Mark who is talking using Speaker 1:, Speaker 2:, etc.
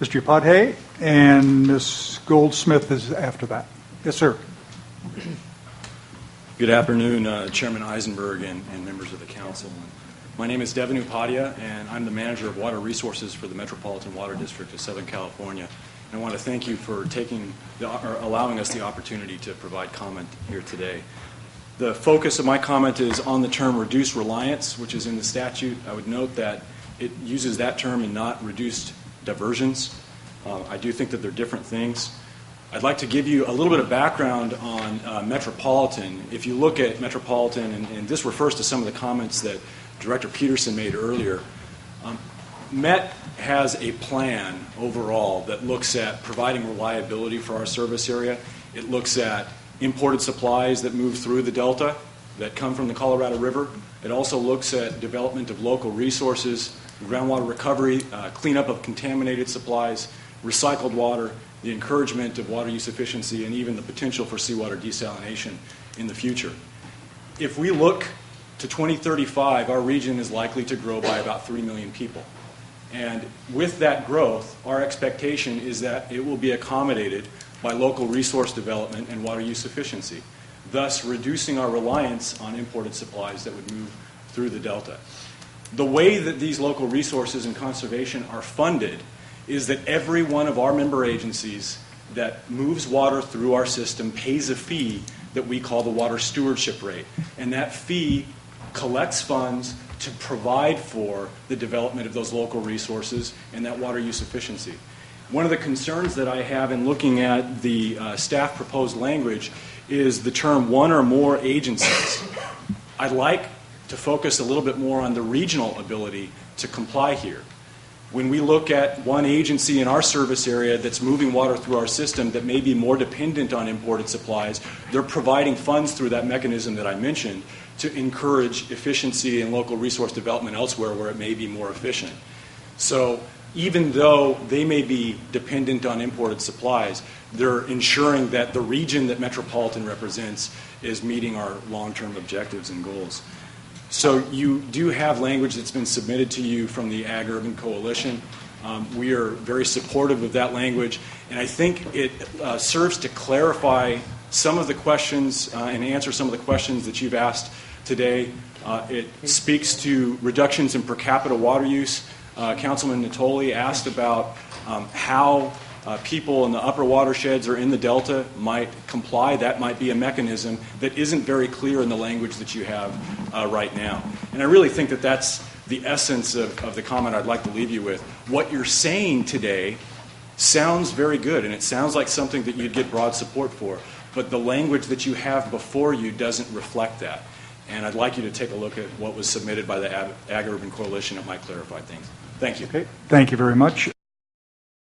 Speaker 1: Mr. Upadhyay, and Ms. Goldsmith is after that. Yes, sir.
Speaker 2: Good afternoon, Chairman Eisenberg and members of the council. My name is Devin Upadhyay, and I'm the manager of water resources for the Metropolitan Water District of Southern California. And I want to thank you for allowing us the opportunity to provide comment here today. The focus of my comment is on the term reduced reliance, which is in the statute. I would note that it uses that term and not reduced diversions. I do think that they're different things. I'd like to give you a little bit of background on Metropolitan. If you look at Metropolitan, and this refers to some of the comments that Director Peterson made earlier, Met has a plan overall that looks at providing reliability for our service area. It looks at imported supplies that move through the Delta that come from the Colorado River. It also looks at development of local resources, groundwater recovery, cleanup of contaminated supplies, recycled water, the encouragement of water use efficiency, and even the potential for seawater desalination in the future. If we look to 2035, our region is likely to grow by about 3 million people. And with that growth, our expectation is that it will be accommodated by local resource development and water use efficiency, thus reducing our reliance on imported supplies that would move through the Delta. The way that these local resources and conservation are funded is that every one of our member agencies that moves water through our system pays a fee that we call the water stewardship rate. And that fee collects funds to provide for the development of those local resources and that water use efficiency. One of the concerns that I have in looking at the staff proposed language is the term one or more agencies. I'd like to focus a little bit more on the regional ability to comply here. When we look at one agency in our service area that's moving water through our system that may be more dependent on imported supplies, they're providing funds through that mechanism that I mentioned to encourage efficiency and local resource development elsewhere where it may be more efficient. So even though they may be dependent on imported supplies, they're ensuring that the region that Metropolitan represents is meeting our long-term objectives and goals. So you do have language that's been submitted to you from the Ag Urban Coalition. We are very supportive of that language, and I think it serves to clarify some of the questions and answer some of the questions that you've asked today. It speaks to reductions in per capita water use. Councilman Natoli asked about how people in the upper watersheds or in the Delta might comply. That might be a mechanism that isn't very clear in the language that you have right now. And I really think that that's the essence of the comment I'd like to leave you with. What you're saying today sounds very good, and it sounds like something that you'd get broad support for, but the language that you have before you doesn't reflect that. And I'd like you to take a look at what was submitted by the Ag Urban Coalition. It might clarify things. Thank you.
Speaker 1: Okay. Thank you very much.